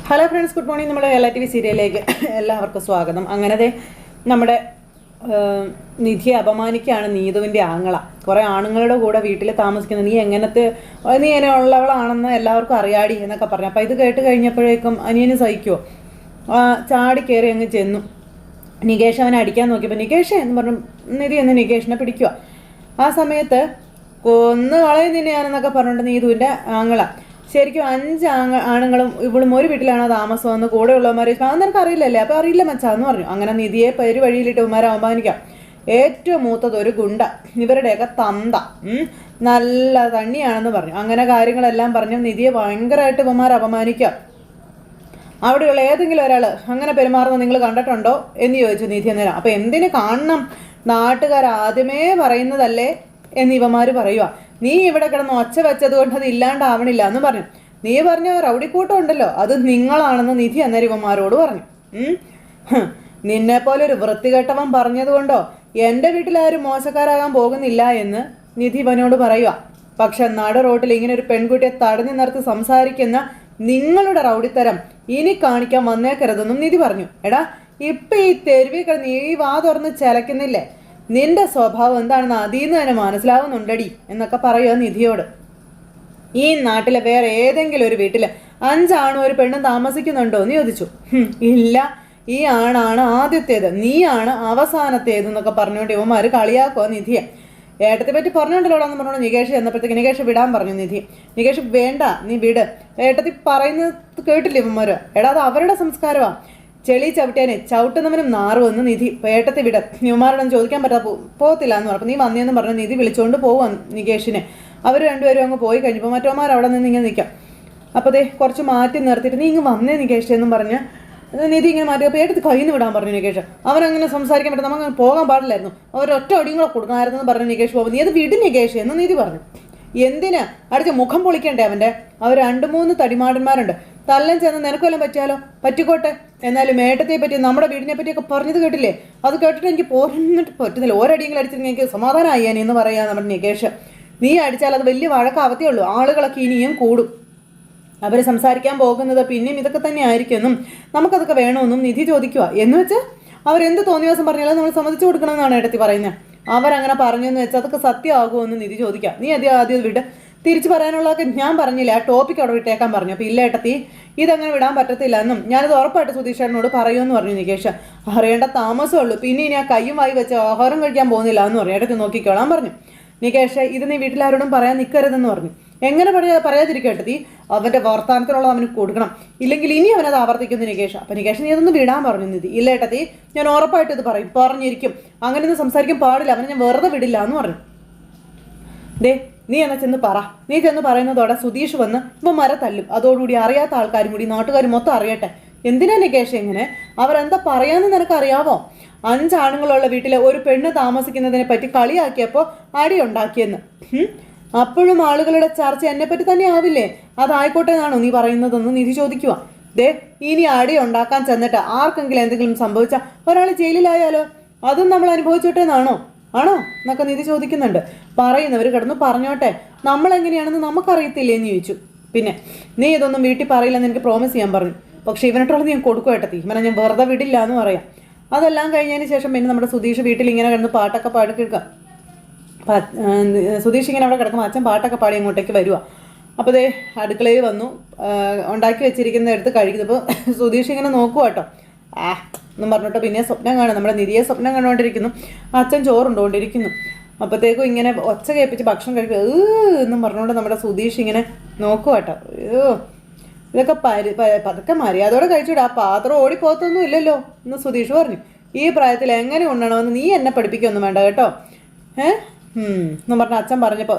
Hello friends, good morning. നമ്മുടെ Kerala TV സീരിയലിലേക്ക് എല്ലാവർക്കും സ്വാഗതം. അങ്ങനെ നമ്മുടെ നിധിയെ അപമാനിക്കുകയാണ് നീതുവിൻ്റെ ആങ്ങള. കുറേ ആണുങ്ങളുടെ കൂടെ വീട്ടിൽ താമസിക്കുന്നത്, നീ എങ്ങനെ ഉള്ളവളാണെന്ന് എല്ലാവർക്കും അറിയാടി എന്നൊക്കെ പറഞ്ഞു. അപ്പോൾ ഇത് കേട്ട് കഴിഞ്ഞപ്പോഴേക്കും അനിയന് സഹിക്കുമോ? ചാടി കയറി അങ്ങ് ചെന്നു. നികേഷ് അവനെ അടിക്കാൻ നോക്കിയപ്പോൾ നികേഷ് എന്ന് പറഞ്ഞു നിധി എന്ന് നികേഷിനെ പിടിക്കുക. ആ സമയത്ത് കൊന്നു കളയുന്നില്ല ഞാനെന്നൊക്കെ പറഞ്ഞിട്ട് നീതുവിൻ്റെ ആങ്ങള. ശരിക്കും 5 ആണുങ്ങളും ഇവളും ഒരു വീട്ടിലാണ് താമസമെന്ന് കൂടെയുള്ളവന്മാർ അത് നിനക്ക് അറിയില്ലല്ലേ? അപ്പോൾ അറിയില്ല മച്ചാന്ന് പറഞ്ഞു. അങ്ങനെ നിധിയെ പേര് വഴിയിലിട്ട് ഇവന്മാരെ അവമാനിക്കാം. ഏറ്റവും മൂത്തത് ഒരു ഗുണ്ട, ഇവരുടെയൊക്കെ തന്ത നല്ല തണ്ണിയാണെന്ന് പറഞ്ഞു. അങ്ങനെ കാര്യങ്ങളെല്ലാം പറഞ്ഞു നിധിയെ ഭയങ്കരമായിട്ട് ഇവന്മാരെ അപമാനിക്കാം. അവിടെയുള്ള ഏതെങ്കിലും ഒരാൾ അങ്ങനെ പെരുമാറുന്നത് നിങ്ങൾ കണ്ടിട്ടുണ്ടോ എന്ന് ചോദിച്ചു നിധി അന്നേരം. അപ്പോൾ എന്തിനു കാണണം? നാട്ടുകാർ ആദ്യമേ പറയുന്നതല്ലേ എന്ന് ഇവന്മാർ പറയുക. നീ ഇവിടെ കിടന്ന് ഒച്ച വെച്ചത് കൊണ്ട് അത് ഇല്ലാണ്ടാവണില്ല എന്ന് പറഞ്ഞു. നീ പറഞ്ഞ റൗഡിക്കൂട്ടം ഉണ്ടല്ലോ, അത് നിങ്ങളാണെന്ന് നിധി അന്നേരം ഇവന്മാരോട് പറഞ്ഞു. നിന്നെപ്പോലെ ഒരു വൃത്തികെട്ടവൻ പറഞ്ഞതുകൊണ്ടോ എൻ്റെ വീട്ടിലാരും മോശക്കാരാകാൻ പോകുന്നില്ല എന്ന് നിധി ഇവനോട് പറയുക. പക്ഷെ നട റോട്ടിൽ ഇങ്ങനെ ഒരു പെൺകുട്ടിയെ തടഞ്ഞു നിർത്തി സംസാരിക്കുന്ന നിങ്ങളുടെ റൗഡിത്തരം ഇനി കാണിക്കാൻ വന്നേക്കരുതെന്നും നിധി പറഞ്ഞു. എടാ, ഇപ്പം ഈ തെരുവിൽ കിടന്ന് ഈ വാ തുറന്ന് ചിലക്കുന്നില്ലേ? നിന്റെ സ്വഭാവം എന്താണെന്ന് അതിന്ന് തന്നെ മനസ്സിലാവുന്നുണ്ടടി എന്നൊക്കെ പറയുക നിധിയോട്. ഈ നാട്ടിലെ വേറെ ഏതെങ്കിലും ഒരു വീട്ടിൽ 5 ആണും ഒരു പെണ്ണും താമസിക്കുന്നുണ്ടോ എന്ന് ചോദിച്ചു. ഇല്ല, ഈ ആണാണ് ആദ്യത്തേത്, നീയാണ് അവസാനത്തേത് എന്നൊക്കെ പറഞ്ഞുകൊണ്ട് ഇവന്മാർ കളിയാക്കുക നിധിയെ. ഏട്ടത്തെ പറ്റി പറഞ്ഞുകൊണ്ടല്ലോടാ എന്ന് പറഞ്ഞുകൊണ്ട് നികേഷ് ചെന്നപ്പോഴത്തേക്ക് നികേഷ് വിടാൻ പറഞ്ഞു നിധി. നികേഷ് വേണ്ട, നീ വിട്, ഏട്ടത്തി പറയുന്നത് കേട്ടില്ല ഇവന്മാർ. എടാ, അത് അവരുടെ സംസ്കാരമാണ്. ചെളി ചവിട്ടിയാനെ ചവിട്ടുന്നവനും നാറുമെന്ന് നിധി. ഏട്ടത്തെ വിട, ഇവന്മാരോടൊന്നും ചോദിക്കാൻ പോകത്തില്ല എന്ന് പറഞ്ഞു. നീ വന്നേന്ന് പറഞ്ഞ് നിധി വിളിച്ചുകൊണ്ട് പോവാൻ നികേഷിനെ. അവർ രണ്ടുപേരും അങ്ങ് പോയി കഴിഞ്ഞപ്പോൾ മറ്റോമാർ അവിടെ നിന്ന് ഇങ്ങനെ നിൽക്കാം. അപ്പോൾ കുറച്ച് മാറ്റി നിർത്തിയിട്ട് നീ ഇങ്ങ് വന്നേ നികേഷ് എന്നും പറഞ്ഞ് നിധി ഇങ്ങനെ മാറ്റി. അപ്പോൾ ഏട്ടത്ത് കയ്യിൽ നിന്ന് വിടാൻ പറഞ്ഞു നികേഷ്. അവനങ്ങനെ സംസാരിക്കാൻ പറ്റും, നമുക്ക് പോകാൻ പാടില്ലായിരുന്നു, അവരൊറ്റ അടിയും കൂടെ കൊടുക്കണമായിരുന്നു എന്ന് പറഞ്ഞു നികേഷ്. പോകും, നീ അത് വിട് നികേഷ് എന്ന് നിധി പറഞ്ഞു. എന്തിനാ അടിച്ച മുഖം പൊളിക്കണ്ടേ അവൻ്റെ? അവർ 2-3 തടിമാടന്മാരുണ്ട്, തല്ലം ചെന്ന് നിനക്കൊല്ലം പറ്റിയാലോ? പറ്റിക്കോട്ടെ, എന്നാലും ഏട്ടത്തെ പറ്റി നമ്മുടെ വീടിനെ പറ്റിയൊക്കെ പറഞ്ഞത് കേട്ടില്ലേ? അത് കേട്ടിട്ട് എനിക്ക് പോരാന്നിട്ട് പറ്റുന്നില്ല. ഒരടിയെങ്കിലും അടിച്ചിട്ട് എനിക്ക് സമാധാനമായി എന്ന് പറയാ നമ്മുടെ നികേഷ്. നീ അടിച്ചാൽ അത് വലിയ വഴക്കാവത്തേ ഉള്ളൂ, ആളുകളൊക്കെ ഇനിയും കൂടും, അവർ സംസാരിക്കാൻ പോകുന്നത് പിന്നെയും ഇതൊക്കെ തന്നെ ആയിരിക്കുമെന്നും നമുക്കതൊക്കെ വേണമെന്നും നിധി ചോദിക്കുക. എന്ന് വെച്ച് അവരെന്ത് തോന്നിയ ദിവസം പറഞ്ഞാലും നമ്മൾ സമ്മതിച്ചു കൊടുക്കണമെന്നാണ് ഏട്ടത്തി പറയുന്നത്. അവരങ്ങനെ പറഞ്ഞു എന്ന് വെച്ചാൽ അതൊക്കെ സത്യമാകുമെന്ന് നിധി ചോദിക്കാം. നീ ആദ്യം വിട്ട് തിരിച്ചു പറയാനുള്ളതൊക്കെ ഞാൻ പറഞ്ഞില്ല, ആ ടോപ്പിക്ക് അവിടെ വിട്ടേക്കാൻ പറഞ്ഞു. അപ്പോൾ ഇല്ല ഏട്ടത്തി, ഇതങ്ങനെ വിടാൻ പറ്റത്തില്ല എന്നും ഞാനത് ഉറപ്പായിട്ട് സുധീഷേട്ടനോട് പറയുമെന്ന് പറഞ്ഞു നികേഷ്. അറിയേണ്ട താമസമുള്ളൂ, പിന്നെ ഇനി ആ കയ്യും വായി വെച്ച് ആഹാരം കഴിക്കാൻ പോകുന്നില്ല എന്ന് പറഞ്ഞു. ഏട്ടത്തി നോക്കിക്കോളാൻ പറഞ്ഞു. നികേഷ്, ഇത് നീ വീട്ടിലാരോടും പറയാൻ നിൽക്കരുതെന്ന് പറഞ്ഞു. എങ്ങനെ പറയാതിരിക്കേട്ടത്തി? അവൻ്റെ വർത്തമാനത്തിനുള്ളത് അവന് കൊടുക്കണം, ഇല്ലെങ്കിൽ ഇനി അവനത് ആവർത്തിക്കുന്നു നികേഷ്. അപ്പം നികേഷ് നീ അതൊന്ന് വിടാൻ പറഞ്ഞു നിധി. ഇല്ല ഏട്ടത്തി, ഞാൻ ഉറപ്പായിട്ട് ഇത് പറഞ്ഞിരിക്കും, അങ്ങനെയൊന്നും സംസാരിക്കാൻ പാടില്ല, അവനെ ഞാൻ വെറുതെ വിടില്ല എന്ന് പറഞ്ഞു. നീ എന്നാ ചെന്ന് പറ. നീ ചെന്ന് പറയുന്നതോടെ സുധീഷ് വന്ന് ഇവന്മാരെ തല്ലും, അതോടുകൂടി അറിയാത്ത ആൾക്കാരും കൂടി നാട്ടുകാർ മൊത്തം അറിയട്ടെ. എന്തിനാ നികേഷ് ഇങ്ങനെ? അവരെന്താ പറയാന്ന് നിനക്കറിയാവോ? 5 ആണുങ്ങളുള്ള വീട്ടിലെ ഒരു പെണ്ണ് താമസിക്കുന്നതിനെ പറ്റി കളിയാക്കിയപ്പോൾ അടി ഉണ്ടാക്കിയെന്ന്. അപ്പോഴും ആളുകളുടെ ചർച്ച എന്നെപ്പറ്റി തന്നെ ആവില്ലേ? അതായിക്കോട്ടെ എന്നാണോ നീ പറയുന്നതെന്ന് നിധി ചോദിക്കുക. ഇനി അടി ഉണ്ടാക്കാൻ ചെന്നിട്ട് ആർക്കെങ്കിലും എന്തെങ്കിലും സംഭവിച്ചാൽ ഒരാൾ ജയിലിലായാലോ? അതും നമ്മൾ അനുഭവിച്ചോട്ടെന്നാണോ എന്നൊക്കെ നിധി ചോദിക്കുന്നുണ്ട്. പറയുന്നവർ കിടന്ന് പറഞ്ഞോട്ടെ, നമ്മളെങ്ങനെയാണെന്ന് നമുക്കറിയത്തില്ലേ എന്ന് ചോദിച്ചു. പിന്നെ നീ ഇതൊന്നും വീട്ടിൽ പറയില്ലെന്ന് എനിക്ക് പ്രോമിസ് ചെയ്യാൻ പറഞ്ഞു, പക്ഷേ ഇവനിട്ടുള്ളത് ഞാൻ കൊടുക്കും ഏട്ടത്തി, ഇവനെ ഞാൻ വെറുതെ വിടില്ല എന്ന് പറയാം. അതെല്ലാം കഴിഞ്ഞതിന് ശേഷം പിന്നെ നമ്മുടെ സുധീഷ് വീട്ടിൽ ഇങ്ങനെ കിടന്ന് പാട്ടൊക്കെ പാടി കേൾക്കാം. സുധീഷ് ഇങ്ങനെ അവിടെ കിടക്കുമ്പോൾ അച്ഛൻ പാട്ടൊക്കെ പാടി അങ്ങോട്ടേക്ക് വരുക. അപ്പോൾ അടുക്കളയിൽ വന്നു, ഉണ്ടാക്കി വെച്ചിരിക്കുന്ന എടുത്ത് കഴിക്കുന്നപ്പോൾ സുധീഷ് ഇങ്ങനെ നോക്കുക കേട്ടോ. എന്നും പറഞ്ഞിട്ട് പിന്നെ സ്വപ്നം കാണും, നമ്മുടെ നിധിയെ സ്വപ്നം കണ്ടുകൊണ്ടിരിക്കുന്നു. അച്ഛൻ ചോറുണ്ടോണ്ടിരിക്കുന്നു. അപ്പോഴത്തേക്കും ഇങ്ങനെ ഒച്ച കേൾപ്പിച്ച് ഭക്ഷണം കഴിക്കുക എന്നും പറഞ്ഞുകൊണ്ട് നമ്മുടെ സുധീഷ് ഇങ്ങനെ നോക്കുക കേട്ടോ. ഇതൊക്കെ പതുക്കെ മര്യാദയോടെ കഴിച്ചുവിടും, ആ പാത്രം ഓടിപ്പോത്തൊന്നും ഇല്ലല്ലോ എന്ന് സുധീഷ് പറഞ്ഞു. ഈ പ്രായത്തിൽ എങ്ങനെ ഉണ്ണണമെന്ന് നീ എന്നെ പഠിപ്പിക്കൊന്നും വേണ്ട കേട്ടോ. എന്നും പറഞ്ഞ അച്ഛൻ പറഞ്ഞപ്പോൾ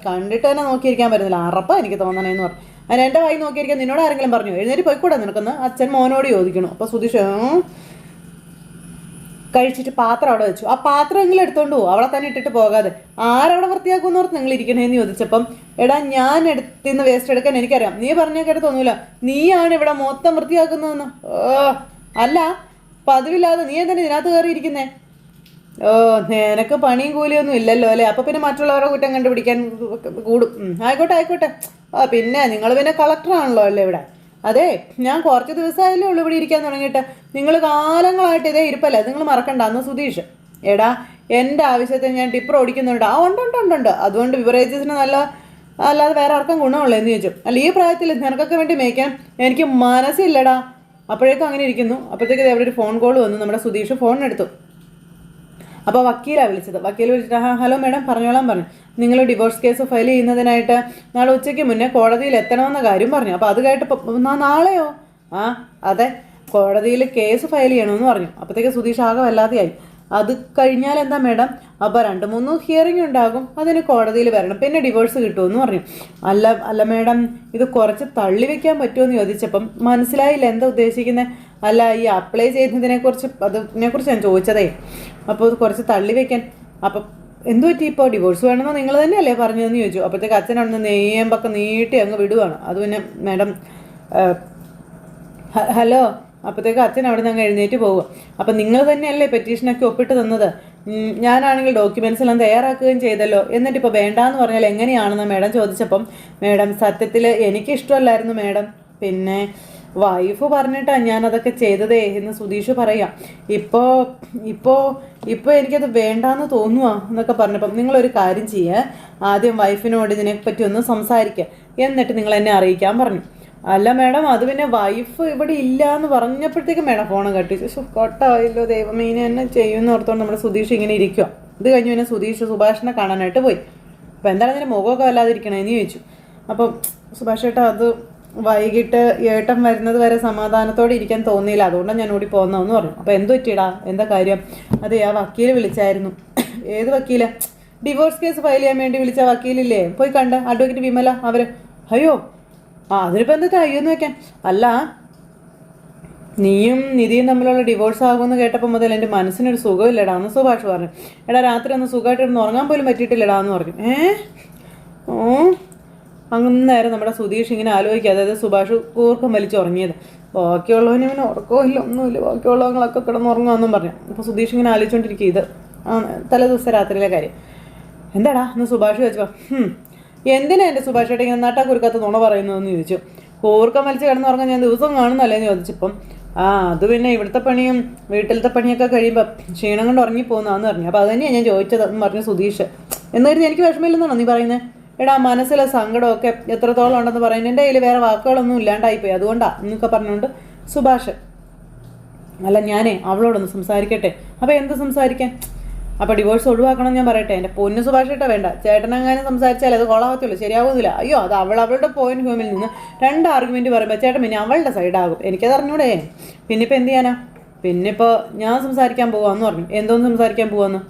കണ്ടിട്ട് തന്നെ നോക്കിയിരിക്കാൻ പറ്റുന്നില്ല, അറപ്പാ എനിക്ക് തോന്നണേന്ന് പറഞ്ഞു. അതിന് എൻ്റെ വായി നോക്കിയിരിക്കാൻ നിന്നോട് ആരെങ്കിലും പറഞ്ഞു? എഴുന്നേറ്റ് പോയിക്കൂടാ നിനക്കൊന്ന് അച്ഛൻ മോനോട് ചോദിക്കണു. അപ്പോൾ സുധീഷ് കഴിച്ചിട്ട് പാത്രം അവിടെ വെച്ചു. ആ പാത്രം എങ്കിലും എടുത്തോണ്ട് പോകും, അവിടെ തന്നെ ഇട്ടിട്ട് പോകാതെ. ആരവിടെ വൃത്തിയാക്കുമെന്ന് ഓർത്ത് നിങ്ങൾ ഇരിക്കണേന്ന് ചോദിച്ചപ്പം എടാ, ഞാൻ എടുത്തിന്ന് വേസ്റ്റ് എടുക്കാൻ എനിക്കറിയാം, നീ പറഞ്ഞാൽ കേട്ട് തോന്നൂല, നീയാണ് ഇവിടെ മൊത്തം വൃത്തിയാക്കുന്നതെന്ന്. അല്ല, പതിവില്ലാതെ നീ എന്തിനാ ഇതിനകത്ത് കയറിയിരിക്കുന്നേ? നിനക്ക് പണിയും കൂലിയൊന്നും ഇല്ലല്ലോ അല്ലേ? അപ്പോൾ പിന്നെ മറ്റുള്ളവരുടെ കുറ്റം കണ്ടുപിടിക്കാൻ കൂടും. ആയിക്കോട്ടെ. പിന്നെ നിങ്ങൾ പിന്നെ കളക്ടറാണല്ലോ അല്ലേ ഇവിടെ? അതെ, ഞാൻ കുറച്ച് ദിവസമായാലേ ഉള്ളൂ ഇവിടെ ഇരിക്കാൻ തുടങ്ങിയിട്ട്. നിങ്ങൾ കാലങ്ങളായിട്ട് ഇതേ ഇരിപ്പല്ലേ, നിങ്ങൾ മറക്കണ്ട. അന്ന് സുധീഷ്, എടാ എൻ്റെ ആവശ്യത്തിന് ഞാൻ ടിപ്പർ ഓടിക്കുന്നുണ്ട്. ആ ഉണ്ട് ഉണ്ട് ഉണ്ട് ഉണ്ട്, അതുകൊണ്ട് ബിവറേജസിന് നല്ല, അല്ലാതെ വേറെ ആർക്കും ഗുണമുള്ളൂ എന്ന് ചോദിച്ചു. അല്ല, ഈ പ്രായത്തിൽ നിനക്കൊക്കെ വേണ്ടി മേയ്ക്കാൻ എനിക്ക് മനസ്സില്ലടാ. അപ്പോഴേക്കും അങ്ങനെ ഇരിക്കുന്നു. അപ്പോഴത്തേക്ക് അവിടെ ഒരു ഫോൺ കോൾ വന്നു. നമ്മുടെ സുധീഷ് ഫോണിനെടുത്തു. അപ്പോൾ വക്കീലാണ് വിളിച്ചത്. വക്കീൽ വിളിച്ചിട്ട് ഹലോ മാഡം പറഞ്ഞോളാൻ പറഞ്ഞു. നിങ്ങൾ ഡിവോഴ്സ് കേസ് ഫയൽ ചെയ്യുന്നതിനായിട്ട് നാളെ ഉച്ചയ്ക്ക് മുന്നേ കോടതിയിൽ എത്തണമെന്ന കാര്യം പറഞ്ഞു. അപ്പോൾ അത് കേട്ടപ്പോൾ നാളെയോ? ആ അതെ, കോടതിയിൽ കേസ് ഫയൽ ചെയ്യണമെന്ന് പറഞ്ഞു. അപ്പോഴത്തേക്ക് സുധീഷ് ആകെ വല്ലാതെയായി. അത് കഴിഞ്ഞാൽ എന്താ മാഡം? അപ്പോൾ 2-3 ഹിയറിംഗ് ഉണ്ടാകും, അതിന് കോടതിയിൽ വരണം, പിന്നെ ഡിവോഴ്സ് കിട്ടുമെന്ന് പറഞ്ഞു. അല്ല മാഡം, ഇത് കുറച്ച് തള്ളി വെക്കാൻ പറ്റുമോ എന്ന് ചോദിച്ചപ്പം മനസ്സിലായില്ല എന്താ ഉദ്ദേശിക്കുന്നത്. അല്ല, ഈ അപ്ലൈ ചെയ്യുന്നതിനെക്കുറിച്ച്, അതിനെക്കുറിച്ച് ഞാൻ ചോദിച്ചതേ. അപ്പോൾ ഇത് കുറച്ച് തള്ളി വെക്കാൻ. അപ്പം എന്തു പറ്റി? ഇപ്പോൾ ഡിവോഴ്സ് വേണമെന്ന് നിങ്ങൾ തന്നെയല്ലേ പറഞ്ഞതെന്ന് ചോദിച്ചു. അപ്പോഴത്തേക്ക് അച്ഛൻ അവിടെ നിന്ന് നെയ്യമ്പൊക്കെ നീട്ടി അങ്ങ് വിടുവാണ്. അത് പിന്നെ മാഡം ഹലോ. അപ്പോഴത്തേക്ക് അച്ഛൻ അവിടെ നിന്ന് അങ്ങ് എഴുന്നേറ്റ് പോകുക. അപ്പം നിങ്ങൾ തന്നെയല്ലേ പെറ്റീഷനൊക്കെ ഒപ്പിട്ട് തന്നത്? ഞാനാണെങ്കിൽ ഡോക്യുമെൻറ്റ്സ് എല്ലാം തയ്യാറാക്കുകയും ചെയ്തല്ലോ, എന്നിട്ട് ഇപ്പോൾ വേണ്ടാന്ന് പറഞ്ഞാൽ എങ്ങനെയാണെന്ന് മാഡം ചോദിച്ചപ്പം മാഡം സത്യത്തിൽ എനിക്കിഷ്ടമല്ലായിരുന്നു മാഡം, പിന്നെ വൈഫ് പറഞ്ഞിട്ടാണ് ഞാനതൊക്കെ ചെയ്തതേ എന്ന് സുധീഷ് പറയാം. ഇപ്പോൾ എനിക്കത് വേണ്ടാന്ന് തോന്നുക എന്നൊക്കെ പറഞ്ഞപ്പം നിങ്ങളൊരു കാര്യം ചെയ്യുക, ആദ്യം വൈഫിനോട് ഇതിനെപ്പറ്റി ഒന്ന് സംസാരിക്കുക, എന്നിട്ട് നിങ്ങൾ എന്നെ അറിയിക്കാൻ പറഞ്ഞു. അല്ല മാഡം, അത് പിന്നെ വൈഫ് ഇവിടെ ഇല്ല എന്ന് പറഞ്ഞപ്പോഴത്തേക്കും മാഡം ഫോൺ കട്ടിച്ചു. കൊട്ടായല്ലോ ദൈവമേ, ഇനി എന്നെ ചെയ്യുമെന്ന് ഓർത്തോണ്ട് നമ്മുടെ സുധീഷ് ഇങ്ങനെ ഇരിക്കുക. ഇത് കഴിഞ്ഞ് പിന്നെ സുഭാഷിനെ കാണാനായിട്ട് പോയി. അപ്പോൾ എന്താണ് അതിൻ്റെ മുഖമൊക്കെ വല്ലാതിരിക്കണേന്ന് ചോദിച്ചു. അപ്പം സുഭാഷ് ഏട്ടാ, അത് വൈകിട്ട് ഏട്ടൻ വരുന്നത് വരെ സമാധാനത്തോടെ ഇരിക്കാൻ തോന്നിയില്ല, അതുകൊണ്ടാണ് ഞാൻ ഓടി പോകുന്നതെന്ന് പറഞ്ഞു. അപ്പോൾ എന്ത് പറ്റിയിടാ, എന്താ കാര്യം? അതെ, ആ വക്കീൽ വിളിച്ചായിരുന്നു. ഏത് വക്കീല? ഡിവോഴ്സ് കേസ് ഫയൽ ചെയ്യാൻ വേണ്ടി വിളിച്ച വക്കീലില്ലേ, പോയി കണ്ട അഡ്വക്കേറ്റ് വിമല. അവർ അയ്യോ അതിനിപ്പോൾ എന്താ അയ്യോന്ന് വെക്കാൻ? അല്ല, നീയും നിധിയും തമ്മിലുള്ള ഡിവോഴ്സ് ആകുമെന്ന് കേട്ടപ്പോൾ മുതൽ എൻ്റെ മനസ്സിനൊരു സുഖമില്ലടാ എന്ന് സുഭാഷ് പറഞ്ഞു. എടാ, രാത്രി ഒന്ന് സുഖമായിട്ടൊന്ന് ഉറങ്ങാൻ പോലും പറ്റിയിട്ടില്ലടാ എന്ന് പറഞ്ഞു. അങ്ങനെ നമ്മുടെ സുധീഷ് ഇങ്ങനെ ആലോചിക്കുക. അതായത് സുഭാഷ് കൂർക്കം വലിച്ചുറങ്ങിയത്. ബാക്കിയുള്ളവന് ഇവന് ഉറക്കവും ഇല്ല, ഒന്നുമില്ല, ബാക്കിയുള്ളവങ്ങളൊക്കെ കിടന്നുറങ്ങുമെന്നും പറഞ്ഞു. അപ്പോൾ സുധീഷ് ഇങ്ങനെ ആലോചിച്ചുകൊണ്ടിരിക്കുക. ഇത് തലേദിവസം രാത്രിയിലെ കാര്യം. എന്താടാ എന്ന് സുഭാഷ് ചോദിച്ചോ. എന്തിനാ എൻ്റെ സുഭാഷ് ഏട്ടാ ഇങ്ങനെ നട്ടാ കുരുക്കാത്ത നുണ പറയുന്നതെന്ന് ചോദിച്ചു. കൂർക്കം വലിച്ച് കിടന്നുറങ്ങാൻ ഞാൻ ദിവസം കാണുന്നല്ലേന്ന് ചോദിച്ചപ്പം അത് പിന്നെ ഇവിടുത്തെ പണിയും വീട്ടിലത്തെ പണിയൊക്കെ കഴിയുമ്പോൾ ക്ഷീണം കൊണ്ട് ഉറങ്ങിപ്പോകുന്നതാന്ന് പറഞ്ഞു. അപ്പോൾ അത് തന്നെയാണ് ഞാൻ ചോദിച്ചത് എന്ന് പറഞ്ഞു സുധീഷ്. എന്ന് കരുതി എനിക്ക് വിഷമമില്ലെന്നാണോ നീ പറയുന്നത്? എടാ, മനസ്സിലെ സങ്കടമൊക്കെ എത്രത്തോളം ഉണ്ടെന്ന് പറയുന്നത് എൻ്റെ കയ്യിൽ വേറെ വാക്കുകളൊന്നും ഇല്ലാണ്ടായിപ്പോയി, അതുകൊണ്ടാണ് എന്നൊക്കെ പറഞ്ഞുകൊണ്ട് സുഭാഷ്. അല്ല, ഞാനേ അവളോടൊന്ന് സംസാരിക്കട്ടെ. അപ്പോൾ എന്ത് സംസാരിക്കാൻ? അപ്പോൾ ഡിവോഴ്സ് ഒഴിവാക്കണം ഞാൻ പറയട്ടെ? എൻ്റെ പൊന്നു സുഭാഷ് ഏട്ടാ വേണ്ട, ചേട്ടനെങ്ങാനും സംസാരിച്ചാൽ അത് കൊള്ളാവത്തുള്ളൂ, ശരിയാവുന്നില്ല. അയ്യോ, അത് അവളുടെ പോയിന്റ് ഹോമിൽ നിന്ന് 2 ആർഗ്യുമെൻറ്റ് പറയുമ്പോൾ ചേട്ടൻ പിന്നെ അവളുടെ സൈഡാകും. എനിക്കത് അറിഞ്ഞൂടെ? പിന്നിപ്പോൾ എന്ത് ചെയ്യാനാ? പിന്നിപ്പോൾ ഞാൻ സംസാരിക്കാൻ പോവാന്ന് പറഞ്ഞു. എന്തോന്ന് സംസാരിക്കാൻ പോവാന്ന്?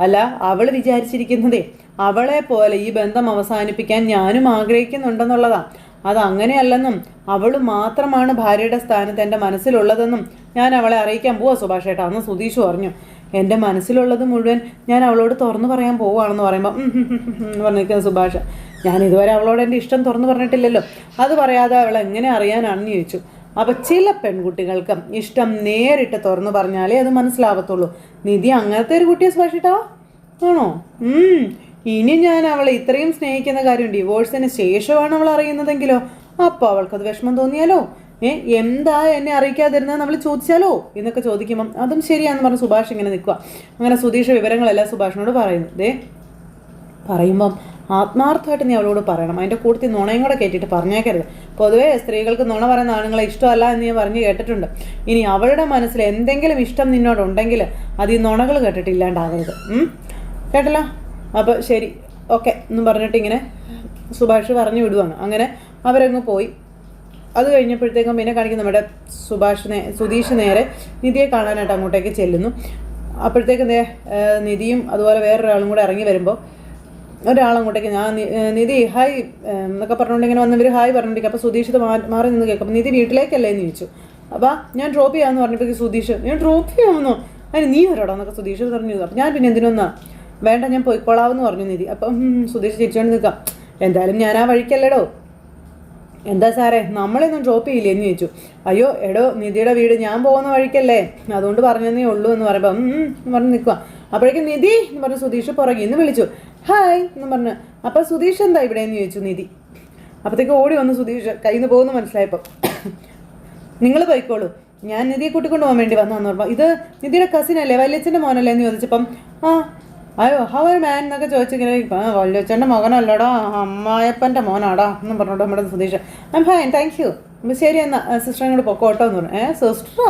അല്ല, അവൾ വിചാരിച്ചിരിക്കുന്നതേ അവളെ പോലെ ഈ ബന്ധം അവസാനിപ്പിക്കാൻ ഞാനും ആഗ്രഹിക്കുന്നുണ്ടെന്നുള്ളതാണ്. അതങ്ങനെയല്ലെന്നും അവൾ മാത്രമാണ് ഭാര്യയുടെ സ്ഥാനത്ത് എൻ്റെ മനസ്സിലുള്ളതെന്നും ഞാൻ അവളെ അറിയിക്കാൻ പോവാ സുഭാഷ് ഏട്ടാ എന്ന് സുധീഷ് പറഞ്ഞു. എൻ്റെ മനസ്സിലുള്ളത് മുഴുവൻ ഞാൻ അവളോട് തുറന്നു പറയാൻ പോവുകയാണെന്ന് പറയുമ്പോൾ പറഞ്ഞിരിക്കുന്ന സുഭാഷ്. ഞാൻ ഇതുവരെ അവളോട് എൻ്റെ ഇഷ്ടം തുറന്നു പറഞ്ഞിട്ടില്ലല്ലോ, അത് പറയാതെ അവൾ എങ്ങനെ അറിയാനാണെന്ന് ചോദിച്ചു. അപ്പോൾ ചില പെൺകുട്ടികൾക്ക് ഇഷ്ടം നേരിട്ട് തുറന്നു പറഞ്ഞാലേ അത് മനസ്സിലാവത്തുള്ളൂ. നിധി അങ്ങനത്തെ ഒരു കുട്ടിയെ സുഭാഷ് ഏട്ടാ ആണോ? ഇനി ഞാൻ അവളെ ഇത്രയും സ്നേഹിക്കുന്ന കാര്യം ഡിവോഴ്സിന് ശേഷമാണ് അവൾ അറിയുന്നതെങ്കിലോ? അപ്പോൾ അവൾക്കത് വിഷമം തോന്നിയാലോ? എന്താ എന്നെ അറിയിക്കാതിരുന്നത് നമ്മൾ ചോദിച്ചാലോ എന്നൊക്കെ ചോദിക്കുമ്പം അതും ശരിയാണെന്ന് പറഞ്ഞ് സുഭാഷ് ഇങ്ങനെ നിൽക്കുക. അങ്ങനെ സുധീഷ് വിവരങ്ങളെല്ലാം സുഭാഷിനോട് പറയുന്നു. പറയുമ്പം ആത്മാർത്ഥമായിട്ട് നീ അവളോട് പറയണം, അതിൻ്റെ കൂടുതൽ നുണയും കൂടെ കയറ്റിയിട്ട് പറഞ്ഞേക്കരുത്. പൊതുവേ സ്ത്രീകൾക്ക് നുണ പറയുന്ന ആണുങ്ങളെ ഇഷ്ടമല്ല എന്ന് ഞാൻ പറഞ്ഞ് കേട്ടിട്ടുണ്ട്. ഇനി അവളുടെ മനസ്സിൽ എന്തെങ്കിലും ഇഷ്ടം നിന്നോടുണ്ടെങ്കിൽ അത് ഈ നുണകൾ കേട്ടിട്ടില്ലാണ്ടാകരുത്. കേട്ടല്ലോ? അപ്പോൾ ശരി, ഓക്കെ എന്ന് പറഞ്ഞിട്ട് ഇങ്ങനെ സുഭാഷ് പറഞ്ഞു വിടുവാണ്. അങ്ങനെ അവരങ്ങ് പോയി. അത് കഴിഞ്ഞപ്പോഴത്തേക്കും പിന്നെ കാണിക്കും നമ്മുടെ സുധീഷ് നേരെ നിധിയെ കാണാനായിട്ട് അങ്ങോട്ടേക്ക് ചെല്ലുന്നു. അപ്പോഴത്തേക്കും നിധിയും അതുപോലെ വേറൊരാളും കൂടെ ഇറങ്ങി വരുമ്പോൾ ഒരാളങ്ങോട്ടേക്ക് നിധി ഹായ് എന്നൊക്കെ പറഞ്ഞുകൊണ്ടിങ്ങനെ വന്നവർ ഹായ് പറഞ്ഞിരിക്കും. അപ്പോൾ സുധീഷ് മാറി നിന്ന് കേൾക്കും. അപ്പോൾ നിധി വീട്ടിലേക്കല്ലേ എന്ന് ചോദിച്ചു. അപ്പോൾ ഞാൻ ഡ്രോപ്പ് ചെയ്യാമെന്ന് പറഞ്ഞപ്പോഴേക്ക് സുധീഷ് ഞാൻ ഡ്രോപ്പ് ചെയ്യാമെന്നോ? അതിന് നീ വരാടോ എന്നൊക്കെ സുധീഷ് പറഞ്ഞു. അപ്പോൾ ഞാൻ പിന്നെ എന്തിനൊന്നാ വേണ്ട ഞാൻ പോയിക്കോളാവെന്ന് പറഞ്ഞു നിധി. അപ്പം സുധീഷ് ചിരിച്ചുകൊണ്ട് നിൽക്കാം. എന്തായാലും ഞാൻ ആ വഴിക്കല്ലടോ. എന്താ സാറേ നമ്മളെയൊന്നും ഡ്രോപ്പ് ചെയ്യില്ലേ എന്ന് ചോദിച്ചു. അയ്യോ എടോ, നിധിയുടെ വീട് ഞാൻ പോകുന്ന വഴിക്കല്ലേ, അതുകൊണ്ട് പറഞ്ഞതേ ഉള്ളൂ എന്ന് പറയുമ്പോൾ പറഞ്ഞ് നിൽക്കുക. അപ്പോഴേക്കും നിധി എന്ന് പറഞ്ഞ് സുധീഷ് പുറകെ ഇന്ന് വിളിച്ചു. ഹായ് എന്ന് പറഞ്ഞു. അപ്പോൾ സുധീഷ് എന്താ ഇവിടെ എന്ന് ചോദിച്ചു നിധി. അപ്പോഴത്തേക്ക് ഓടി വന്ന് സുധീഷ് കയ്യിൽ നിന്ന് പോകുന്നു മനസ്സിലായപ്പോൾ, നിങ്ങൾ പോയിക്കോളൂ, ഞാൻ നിധിയെ കൂട്ടിക്കൊണ്ട് പോകാൻ വേണ്ടി വന്നതെന്ന് പറഞ്ഞപ്പോൾ, ഇത് നിധിയുടെ കസിനല്ലേ, വല്യച്ഛൻ്റെ മോനല്ലേ എന്ന് ചോദിച്ചപ്പം, അയ്യോ ഹൗ ആർ മാൻ എന്നൊക്കെ ചോദിച്ചിങ്ങനെ, വല്യച്ഛൻ്റെ മകനല്ലടാ, അമ്മായപ്പൻ്റെ മോനാടാ എന്നും പറഞ്ഞോട്ടോ നമ്മുടെ സുധീഷ്. ഫൈൻ താങ്ക് യു, അപ്പം ശരി എന്നാൽ സിസ്റ്ററിനെ കൂടെ പൊക്കോട്ടോ എന്ന് പറഞ്ഞു. സിസ്റ്ററോ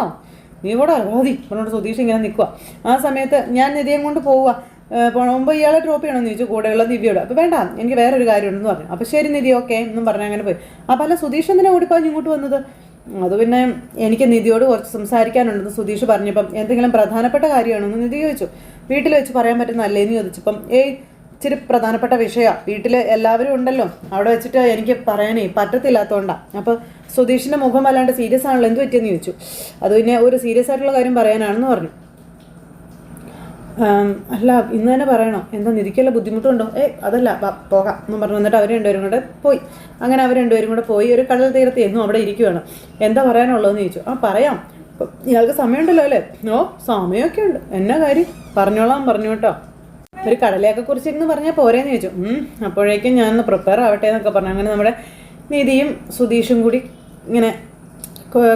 നീ കൂടെ മതി പറഞ്ഞോട്ട് സുധീഷ് ഇങ്ങനെ നിൽക്കുക. ആ സമയത്ത് ഞാൻ നിധിയെ കൊണ്ട് പോവുക, പോകുമ്പോൾ ഇയാളെ ഡ്രോപ്പ് ചെയ്യണമെന്ന് ചോദിച്ചു കൂടെയുള്ള ദിവ്യയോട്. അപ്പോൾ വേണ്ട എനിക്ക് വേറൊരു കാര്യമുണ്ടെന്ന് പറഞ്ഞു. അപ്പോൾ ശരി നിധി ഓക്കെ എന്നും പറഞ്ഞ് അങ്ങനെ പോയി. അപ്പോൾ അല്ല സുധീഷ് എന്തിനാ ഓടിപ്പാഞ്ഞ് ഇങ്ങോട്ട് വന്നത്? അത് പിന്നെ എനിക്ക് നിധിയോട് കുറച്ച് സംസാരിക്കാനുണ്ടെന്ന് സുധീഷ് പറഞ്ഞപ്പം, എന്തെങ്കിലും പ്രധാനപ്പെട്ട കാര്യമാണെന്ന് നിധി ചോദിച്ചു. വീട്ടിൽ വെച്ച് പറയാൻ പറ്റുന്നല്ലേന്ന് ചോദിച്ചപ്പം, ഇച്ചിരി പ്രധാനപ്പെട്ട വിഷയമാണ്, വീട്ടിൽ എല്ലാവരും ഉണ്ടല്ലോ, അവിടെ വെച്ചിട്ട് എനിക്ക് പറയാനേ പറ്റത്തില്ലാത്തതുകൊണ്ടാണ്. അപ്പോൾ സുധീഷിൻ്റെ മുഖം വല്ലാണ്ട് സീരിയസ് ആണല്ലോ, എന്ത് പറ്റിയെന്ന് ചോദിച്ചു. അത് പിന്നെ ഒരു സീരിയസ് ആയിട്ടുള്ള കാര്യം പറയാനാണെന്ന് പറഞ്ഞു. അല്ല ഇന്ന് തന്നെ പറയണോ, എന്താ നിധിക്കുള്ള ബുദ്ധിമുട്ടുണ്ടോ? അതല്ല പോകാം എന്നും പറഞ്ഞു. എന്നിട്ട് അവർ രണ്ടുപേരും കൂടെ പോയി. അങ്ങനെ അവർ രണ്ടുപേരും കൂടെ പോയി ഒരു കടൽ തീരത്ത് എന്നും അവിടെ ഇരിക്കുകയാണ്. എന്താ പറയാനുള്ളതെന്ന് ചോദിച്ചു. പറയാം, ഇയാൾക്ക് സമയമുണ്ടല്ലോ അല്ലേ? സമയമൊക്കെ ഉണ്ട്, എന്നാ കാര്യം പറഞ്ഞോളാം പറഞ്ഞു കേട്ടോ. ഒരു കടലയൊക്കെ കുറിച്ചിരുന്ന് പറഞ്ഞാൽ പോരേന്ന് ചോദിച്ചു. അപ്പോഴേക്കും ഞാനൊന്ന് പ്രിപ്പയർ ആവട്ടെ എന്നൊക്കെ പറഞ്ഞു. അങ്ങനെ നമ്മുടെ നിധിയും സുധീഷും കൂടി ഇങ്ങനെ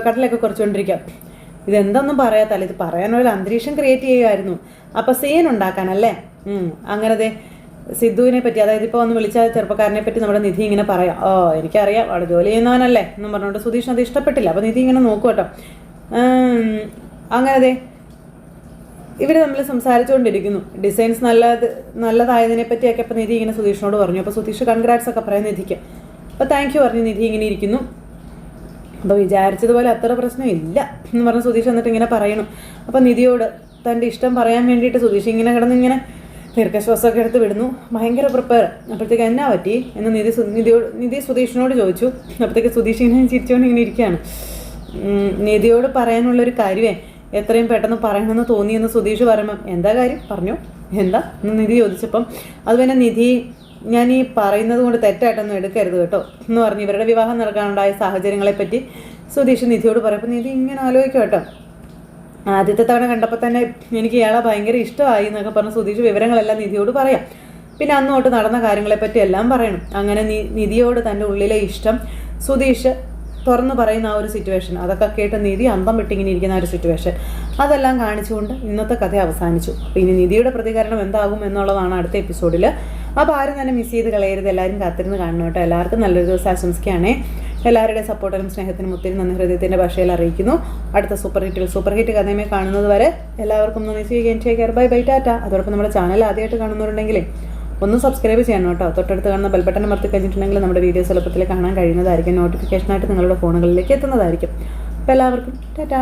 കടലയൊക്കെ കുറിച്ചുകൊണ്ടിരിക്കുക. ഇതെന്തൊന്നും പറയാത്തല്ല, ഇത് പറയാനൊരു അന്തരീക്ഷം ക്രിയേറ്റ് ചെയ്യുമായിരുന്നു. അപ്പം സീൻ ഉണ്ടാക്കാനല്ലേ. അങ്ങനത്തെ സിദ്ധുവിനെ പറ്റി, അതായത് ഇപ്പോൾ ഒന്ന് വിളിച്ച ചെറുപ്പക്കാരനെ പറ്റി നമ്മുടെ നിധി ഇങ്ങനെ പറയാം. എനിക്കറിയാം അവിടെ ജോലി ചെയ്യുന്നവനല്ലേ എന്നും പറഞ്ഞുകൊണ്ട് സുധീഷിന് അത് ഇഷ്ടപ്പെട്ടില്ല. അപ്പോൾ നിധി ഇങ്ങനെ നോക്കും കേട്ടോ. അങ്ങനത്തെ ഇവർ തമ്മിൽ സംസാരിച്ചുകൊണ്ടിരിക്കുന്നു. ഡിസൈൻസ് നല്ലതായതിനെ പറ്റിയൊക്കെ അപ്പോൾ നിധി ഇങ്ങനെ സുധീഷിനോട് പറഞ്ഞു. അപ്പോൾ സുധീഷ് കൺഗ്രാറ്റ്സ് ഒക്കെ പറയാൻ നിധിക്ക്. അപ്പോൾ താങ്ക് യു പറഞ്ഞ് നിധി ഇങ്ങനെ ഇരിക്കുന്നു. അപ്പോൾ വിചാരിച്ചതുപോലെ അത്ര പ്രശ്നമില്ല എന്ന് പറഞ്ഞ് സുധീഷ് എന്നിട്ട് ഇങ്ങനെ പറയണം. അപ്പോൾ നിധിയോട് തൻ്റെ ഇഷ്ടം പറയാൻ വേണ്ടിയിട്ട് സുധീഷ് ഇങ്ങനെ കിടന്നിങ്ങനെ ദീർഘശ്വാസമൊക്കെ എടുത്ത് വിടുന്നു. ഭയങ്കര പ്രിപ്പയർ. അപ്പോഴത്തേക്ക് എന്നാ പറ്റി എന്ന് നിധി സുധീഷിനോട് ചോദിച്ചു. അപ്പോഴത്തേക്ക് സുധീഷ് ഇങ്ങനെ ചിരിച്ചുകൊണ്ട് ഇങ്ങനെ ഇരിക്കുകയാണ്. നിധിയോട് പറയാനുള്ളൊരു കാര്യമേ എത്രയും പെട്ടെന്ന് പറയണമെന്ന് തോന്നിയെന്ന് സുധീഷ് പറയുമ്പം, എന്താ കാര്യം പറഞ്ഞു, എന്താ എന്ന് നിധി ചോദിച്ചപ്പം, അത് പിന്നെ നിധി ഞാൻ ഈ പറയുന്നത് കൊണ്ട് തെറ്റായിട്ടൊന്നും എടുക്കരുത് കേട്ടോ എന്ന് പറഞ്ഞ് ഇവരുടെ വിവാഹം നടക്കാനുണ്ടായ സാഹചര്യങ്ങളെപ്പറ്റി സുധീഷ് നിധിയോട് പറയപ്പോൾ നിധി ഇങ്ങനെ ആലോചിക്കും കേട്ടോ. ആദ്യത്തെ തവണ കണ്ടപ്പോൾ തന്നെ എനിക്ക് ഇയാളെ ഭയങ്കര ഇഷ്ടമായി എന്നൊക്കെ പറഞ്ഞ് സുധീഷ് വിവരങ്ങളെല്ലാം നിധിയോട് പറയാം. പിന്നെ അന്ന് തൊട്ട് നടന്ന കാര്യങ്ങളെപ്പറ്റി എല്ലാം പറയണം. അങ്ങനെ നിധിയോട് തൻ്റെ ഉള്ളിലെ ഇഷ്ടം സുധീഷ് തുറന്ന് പറയുന്ന ആ ഒരു സിറ്റുവേഷൻ, അതൊക്കെ കേട്ട് നിധി അന്തം വിട്ടിങ്ങനെ ഇരിക്കുന്ന ആ ഒരു സിറ്റുവേഷൻ, അതെല്ലാം കാണിച്ചുകൊണ്ട് ഇന്നത്തെ കഥ അവസാനിച്ചു. അപ്പോൾ ഇനി നിധിയുടെ പ്രതികരണം എന്താകും എന്നുള്ളതാണ് അടുത്ത എപ്പിസോഡിൽ. അപ്പോൾ ആരും തന്നെ മിസ് ചെയ്ത് കളയരുത്, എല്ലാവരും കാത്തിരുന്ന് കാണണം കേട്ടോ. എല്ലാവർക്കും നല്ലൊരു ദിവസം ആശംസിക്കുകയാണേ. എല്ലാവരുടെയും സപ്പോർട്ടിനും സ്നേഹത്തിനും ഒത്തിരി നന്ദി ഹൃദയത്തിൻ്റെ ഭാഷയിൽ അറിയിക്കുന്നു. അടുത്ത സൂപ്പർ ഹിറ്റ് കഥയുമേ കാണുന്നത് വരെ എല്ലാവർക്കും നന്ദി. Take care, bye bye, Tata. അതോടൊപ്പം നമ്മുടെ ചാനൽ ആദ്യമായിട്ട് കാണുന്നവരുണ്ടെങ്കിൽ ഒന്ന് സബ്സ്ക്രൈബ് ചെയ്യണം കേട്ടോ. തൊട്ടടുത്ത് കാണുന്ന ബെൽ ബട്ടൺ അമർത്തി കഴിഞ്ഞിട്ടുണ്ടെങ്കിൽ നമ്മുടെ വീഡിയോസ് എളുപ്പത്തിൽ കാണാൻ കഴിയുന്നതായിരിക്കും. നോട്ടിഫിക്കേഷനായിട്ട് നിങ്ങളുടെ ഫോണുകളിലേക്ക് എത്തുന്നതായിരിക്കും. അപ്പോൾ എല്ലാവർക്കും ടാറ്റാ.